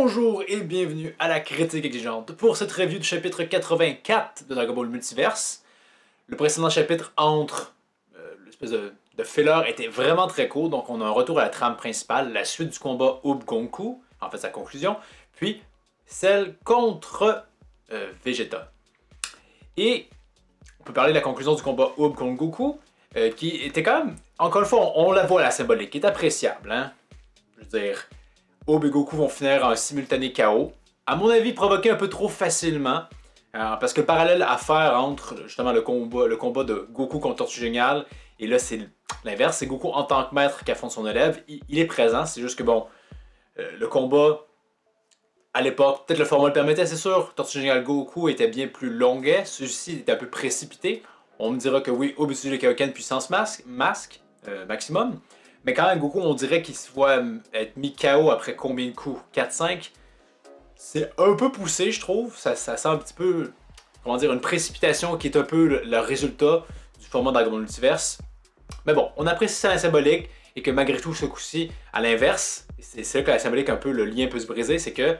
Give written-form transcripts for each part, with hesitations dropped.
Bonjour et bienvenue à la critique exigeante pour cette review du chapitre 84 de Dragon Ball Multiverse. Le précédent chapitre entre l'espèce de filler était vraiment très court, donc on a un retour à la trame principale, la suite du combat Ub-Gonku, en fait sa conclusion, puis celle contre Vegeta. Et on peut parler de la conclusion du combat Ub contre Goku, qui était quand même, encore une fois, on la voit la symbolique, qui est appréciable, hein. Je veux dire, Ub et Goku vont finir en simultané KO. À mon avis, provoqué un peu trop facilement. Parce que le parallèle à faire entre justement le combat de Goku contre Tortue Géniale, et là c'est l'inverse, c'est Goku en tant que maître qui affronte son élève. Il est présent, c'est juste que bon, le combat à l'époque, peut-être le format le permettait, c'est sûr. Tortue Géniale Goku était bien plus longuet, celui-ci était un peu précipité. On me dira que oui, Ub utilise le Kaioken puissance maximum. Mais quand même, Goku, on dirait qu'il se voit être mis KO après combien de coups? 4-5? C'est un peu poussé, je trouve. Ça sent un petit peu, comment dire, une précipitation qui est un peu le résultat du format Dragon Ball Multiverse. Mais bon, on apprécie ça la symbolique et que malgré tout, ce coup-ci, à l'inverse, c'est là que la symbolique, un peu, le lien peut se briser, c'est que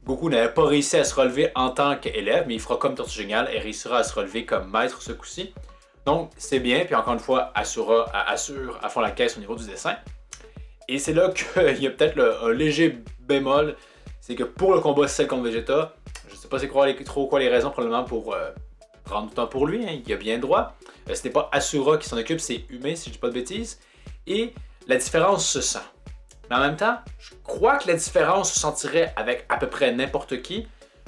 Goku n'avait pas réussi à se relever en tant qu'élève, mais il fera comme Tortue Géniale et réussira à se relever comme maître ce coup-ci. Donc, c'est bien, puis encore une fois, Asura assure à fond la caisse au niveau du dessin. Et c'est là qu'il y a peut-être un léger bémol, c'est que pour le combat Cell contre Vegeta, je sais pas c'est trop quoi les raisons probablement pour prendre du temps pour lui, hein, il a bien le droit. Ce n'est pas Asura qui s'en occupe, c'est Yume, si je dis pas de bêtises. Et la différence se sent. Mais en même temps, je crois que la différence se sentirait avec à peu près n'importe qui.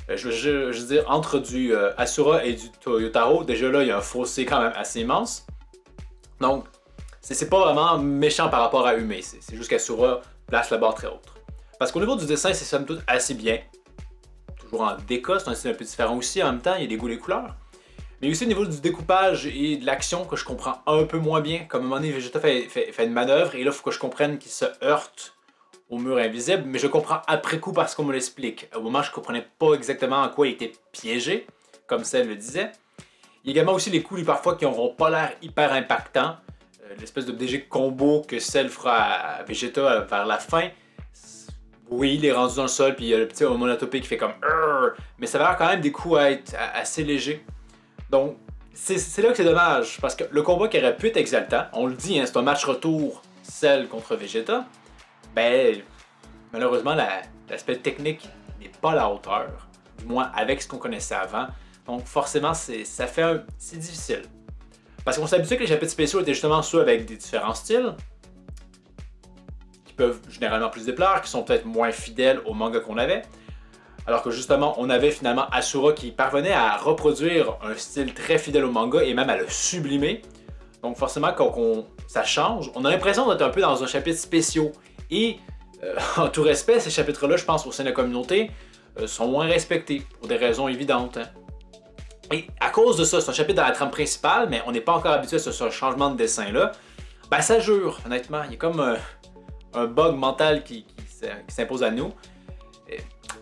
Je veux dire, entre du Asura et du Toyotaro, déjà là, il y a un fossé quand même assez immense. Donc, c'est pas vraiment méchant par rapport à Yume, c'est juste qu'Asura place la barre très haute. Parce qu'au niveau du dessin, c'est somme toute assez bien. Toujours en déca, c'est un style un peu différent aussi, en même temps, il y a des goûts et des couleurs. Mais aussi au niveau du découpage et de l'action que je comprends un peu moins bien. Comme à un moment donné, Vegeta fait une manœuvre, et là, il faut que je comprenne qu'il se heurte au mur invisible, mais je comprends après coup parce qu'on me l'explique. Au moment, je comprenais pas exactement en quoi il était piégé, comme Cell le disait. Il y a également aussi les coups parfois qui n'auront pas l'air hyper impactants. L'espèce de DG combo que Cell fera à Vegeta vers la fin. Oui, il est rendu dans le sol, puis il y a le petit onomatopée qui fait comme Urgh! Mais ça va avoir quand même des coups à être assez légers. Donc, c'est là que c'est dommage, parce que le combat qui aurait pu être exaltant, on le dit, hein, c'est un match retour Cell contre Vegeta. Ben, malheureusement, l'aspect technique n'est pas à la hauteur, du moins avec ce qu'on connaissait avant. Donc forcément, c'est difficile. Parce qu'on s'habitue que les chapitres spéciaux étaient justement ceux avec des différents styles, qui peuvent généralement plus déplaire, qui sont peut-être moins fidèles au manga qu'on avait. Alors que justement, on avait finalement Asura qui parvenait à reproduire un style très fidèle au manga et même à le sublimer. Donc forcément, quand ça change, on a l'impression d'être un peu dans un chapitre spécial. Et en tout respect, ces chapitres-là, je pense, au sein de la communauté, sont moins respectés, pour des raisons évidentes. Hein. Et à cause de ça, c'est un chapitre dans la trame principale, mais on n'est pas encore habitué à ce changement de dessin-là. Ben ça jure, honnêtement. Il y a comme un bug mental qui s'impose à nous.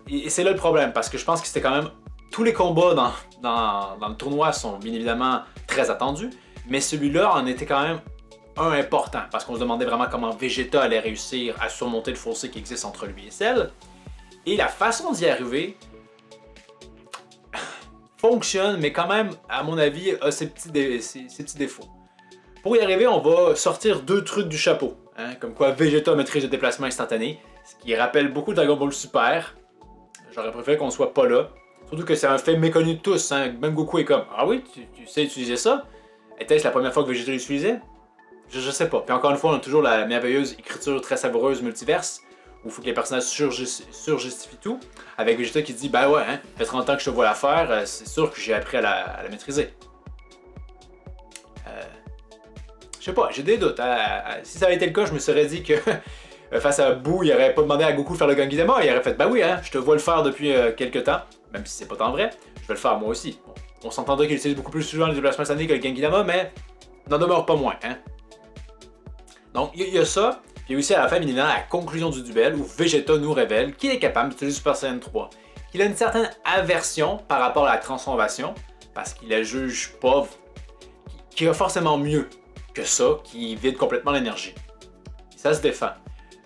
Et c'est là le problème, parce que je pense que c'était quand même... Tous les combats dans le tournoi sont bien évidemment très attendus, mais celui-là en était quand même un important, parce qu'on se demandait vraiment comment Vegeta allait réussir à surmonter le fossé qui existe entre lui et Cell. Et la façon d'y arriver fonctionne, mais quand même, à mon avis, a ses petits défauts. Pour y arriver, on va sortir deux trucs du chapeau, hein, comme quoi Vegeta maîtrise le déplacement instantané, ce qui rappelle beaucoup Dragon Ball Super. J'aurais préféré qu'on soit pas là. Surtout que c'est un fait méconnu de tous, hein. Même Goku est comme « Ah oui, tu sais utiliser ça? Était-ce la première fois que Vegeta l'utilisait? » Je sais pas. Puis encore une fois, on a toujours la merveilleuse écriture très savoureuse multiverse, où il faut que les personnages surjustifient tout, avec Vegeta qui dit « Ben ouais, hein, ça fait 30 ans que je te vois la faire, c'est sûr que j'ai appris à la maîtriser. » Je sais pas, j'ai des doutes. Si ça avait été le cas, je me serais dit que face à Boo, il aurait pas demandé à Goku de faire le Gangidama, il aurait fait « Ben oui, hein, je te vois le faire depuis quelques temps, même si c'est pas tant vrai, je vais le faire moi aussi. » Bon, on s'entendrait qu'il utilise beaucoup plus souvent les déplacements instantanés que le Gangidama, mais n'en demeure pas moins, hein. Donc, il y a ça, puis aussi à la fin, bien évidemment, la conclusion du duel, où Vegeta nous révèle qu'il est capable d'utiliser Super Saiyan 3, qu'il a une certaine aversion par rapport à la transformation, parce qu'il la juge pas, qu'il a forcément mieux que ça, qui vide complètement l'énergie. Ça se défend.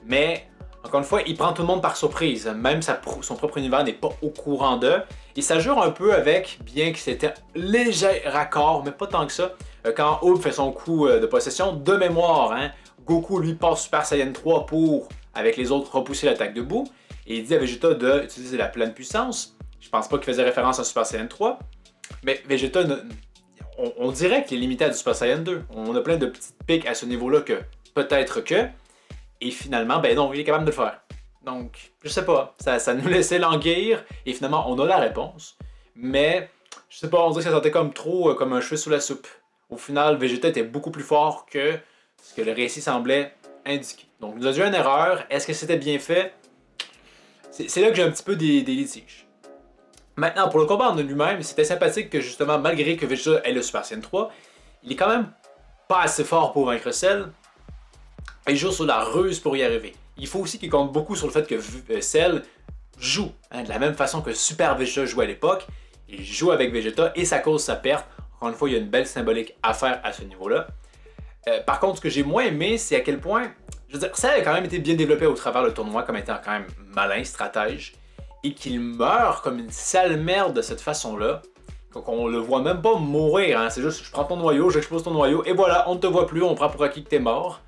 Mais Encore une fois, il prend tout le monde par surprise. Même son propre univers n'est pas au courant d'eux. Et ça jure un peu avec, bien que c'était léger raccord, mais pas tant que ça. Quand Aube fait son coup de possession, de mémoire, hein, Goku lui passe Super Saiyan 3 pour, avec les autres, repousser l'attaque de boue. Et il dit à Vegeta d'utiliser la pleine puissance. Je pense pas qu'il faisait référence à Super Saiyan 3. Mais Vegeta, on dirait qu'il est limité à du Super Saiyan 2. On a plein de petites pics à ce niveau-là que peut-être que. Et finalement, ben non, il est capable de le faire. Donc, je sais pas, ça nous laissait languir, et finalement, on a la réponse. Mais, je sais pas, on dirait que ça sentait comme trop comme un cheveu sous la soupe. Au final, Vegeta était beaucoup plus fort que ce que le récit semblait indiquer. Donc, il nous a dû une erreur. Est-ce que c'était bien fait? C'est là que j'ai un petit peu des litiges. Maintenant, pour le combat en lui-même, c'était sympathique que justement, malgré que Vegeta ait le Super Saiyan 3, il est quand même pas assez fort pour vaincre Cell. Il joue sur la ruse pour y arriver. Il faut aussi qu'il compte beaucoup sur le fait que Cell joue de la même façon que Super Vegeta jouait à l'époque. Il joue avec Vegeta et ça cause sa perte. Encore une fois, il y a une belle symbolique à faire à ce niveau-là. Par contre, ce que j'ai moins aimé, c'est à quel point, je veux dire, Cell a quand même été bien développé au travers le tournoi comme étant quand même malin, stratège, et qu'il meurt comme une sale merde de cette façon-là. Donc on le voit même pas mourir, hein. C'est juste, je prends ton noyau, j'explose ton noyau, et voilà, on ne te voit plus, on prend pour acquis que t'es mort.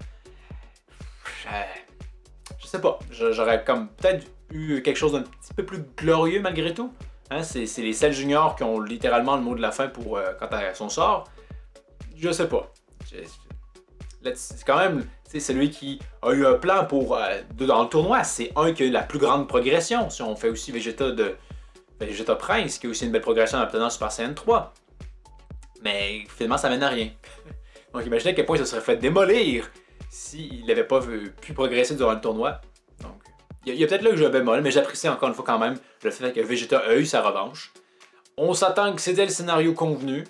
Je sais pas, j'aurais comme peut-être eu quelque chose d'un petit peu plus glorieux malgré tout. Hein, c'est les Cell Juniors qui ont littéralement le mot de la fin pour quant à son sort. Je sais pas. C'est quand même celui qui a eu un plan pour dans le tournoi. C'est un qui a eu la plus grande progression. Si on fait aussi Vegeta Prince, qui a aussi une belle progression en obtenant Super Saiyan 3. Mais finalement, ça mène à rien. Donc imaginez à quel point il se serait fait démolir s'il n'avait pas pu progresser durant le tournoi. Donc, il y a peut-être là que j'ai un bémol, mais j'apprécie encore une fois quand même le fait que Vegeta a eu sa revanche. On s'attend que c'était le scénario convenu,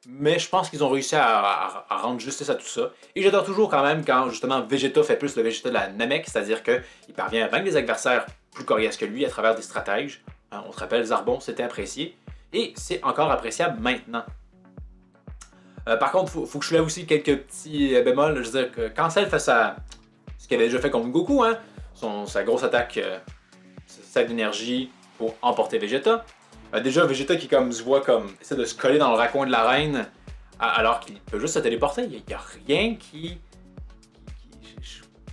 mais je pense qu'ils ont réussi à rendre justice à tout ça. Et j'adore toujours quand même quand justement Vegeta fait plus le Vegeta de la Namek, c'est-à-dire qu'il parvient à vaincre des adversaires plus coriaces que lui à travers des stratèges. Hein, on se rappelle, Zarbon, c'était apprécié. Et c'est encore appréciable maintenant. Par contre, faut que je soulève aussi quelques petits bémols. Je veux dire que quand Cell fait ce qu'il avait déjà fait contre Goku, hein, sa grosse attaque, sa sac d'énergie pour emporter Vegeta. Déjà, Vegeta qui comme se voit comme essaie de se coller dans le raccoin de l'arène alors qu'il peut juste se téléporter. Il n'y a rien qui...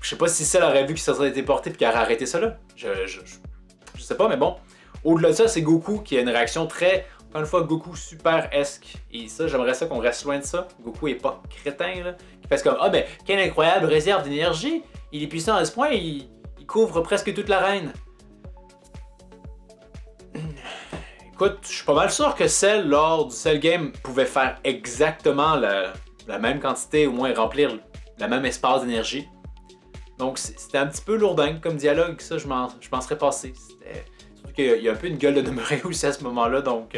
Je sais pas si Cell aurait vu qu'il se serait téléporté puis qu'il aurait arrêté ça là. Je sais pas, mais bon. Au-delà de ça, c'est Goku qui a une réaction très... Encore une fois, Goku super-esque. Et ça, j'aimerais ça qu'on reste loin de ça. Goku est pas crétin, là. Qui fait comme, ah ben, quelle incroyable réserve d'énergie. Il est puissant à ce point, il couvre presque toute l'arène. Écoute, je suis pas mal sûr que Cell, lors du Cell Game, pouvait faire exactement la même quantité, au moins remplir le même espace d'énergie. Donc, c'était un petit peu lourdingue comme dialogue, ça, je m'en serais passé. Surtout qu'il y a un peu une gueule de demeurer aussi à ce moment-là, donc...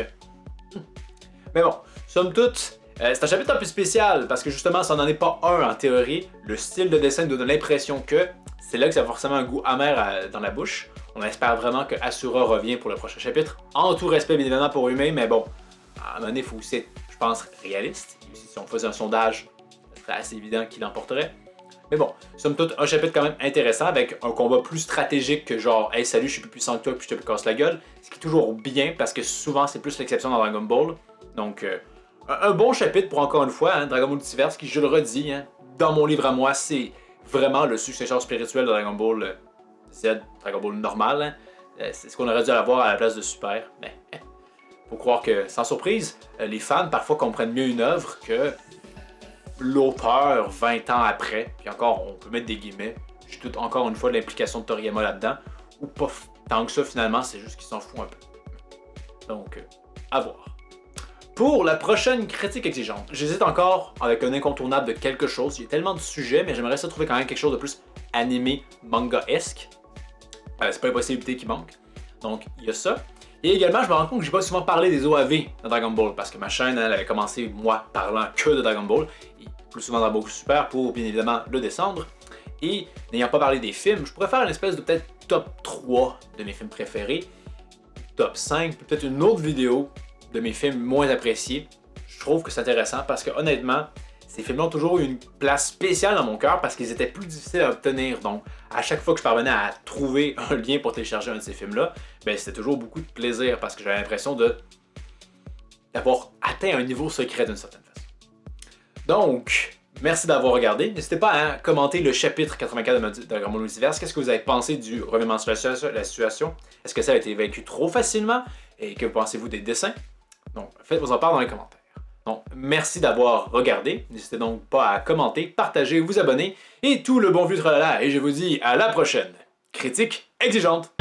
Mais bon, somme toute, c'est un chapitre un peu spécial parce que justement, ça n'en est pas un en théorie. Le style de dessin nous donne l'impression que c'est là que ça a forcément un goût amer dans la bouche. On espère vraiment que Asura revient pour le prochain chapitre. En tout respect, bien évidemment, pour Yume, mais bon, à un moment donné, il faut aussi être, je pense, réaliste. Si on faisait un sondage, ce serait assez évident qu'il l'emporterait. Mais bon, somme toute, un chapitre quand même intéressant avec un combat plus stratégique que genre, hey, salut, je suis plus puissant que toi, puis je te casse la gueule. Ce qui est toujours bien parce que souvent, c'est plus l'exception dans Dragon Ball. Donc, un bon chapitre pour encore une fois, hein, Dragon Ball Multiverse, qui, je le redis, hein, dans mon livre à moi, c'est vraiment le successeur spirituel de Dragon Ball Z, Dragon Ball normal. Hein. C'est ce qu'on aurait dû avoir à la place de Super. Mais, faut croire que, sans surprise, les fans parfois comprennent mieux une œuvre que l'auteur 20 ans après. Puis encore, on peut mettre des guillemets. Je doute encore une fois de l'implication de Toriyama là-dedans. Ou pas tant que ça, finalement, c'est juste qu'il s'en fout un peu. Donc, à voir. Pour la prochaine critique exigeante, j'hésite encore avec un incontournable de quelque chose. Il y a tellement de sujets, mais j'aimerais ça trouver quand même quelque chose de plus animé, manga-esque. C'est pas une possibilité qui manque. Donc, il y a ça. Et également, je me rends compte que j'ai pas souvent parlé des OAV dans Dragon Ball, parce que ma chaîne, elle avait commencé, moi, parlant que de Dragon Ball, et plus souvent dans Dragon Super pour, bien évidemment, le descendre. Et n'ayant pas parlé des films, je pourrais faire une espèce de peut-être top 3 de mes films préférés, top 5, peut-être une autre vidéo de mes films moins appréciés. Je trouve que c'est intéressant parce que honnêtement, ces films-là ont toujours eu une place spéciale dans mon cœur parce qu'ils étaient plus difficiles à obtenir. Donc, à chaque fois que je parvenais à trouver un lien pour télécharger un de ces films-là, ben, c'était toujours beaucoup de plaisir parce que j'avais l'impression d'avoir atteint un niveau secret d'une certaine façon. Donc, merci d'avoir regardé. N'hésitez pas à commenter le chapitre 84 de Dragon Ball Multiverse. Qu'est-ce que vous avez pensé du revirement de la situation? Est-ce que ça a été vécu trop facilement? Et que pensez-vous des dessins? Donc, faites-vous en part dans les commentaires. Donc, merci d'avoir regardé. N'hésitez donc pas à commenter, partager, vous abonner et tout le bon vieux tralala. Et je vous dis à la prochaine. Critique exigeante.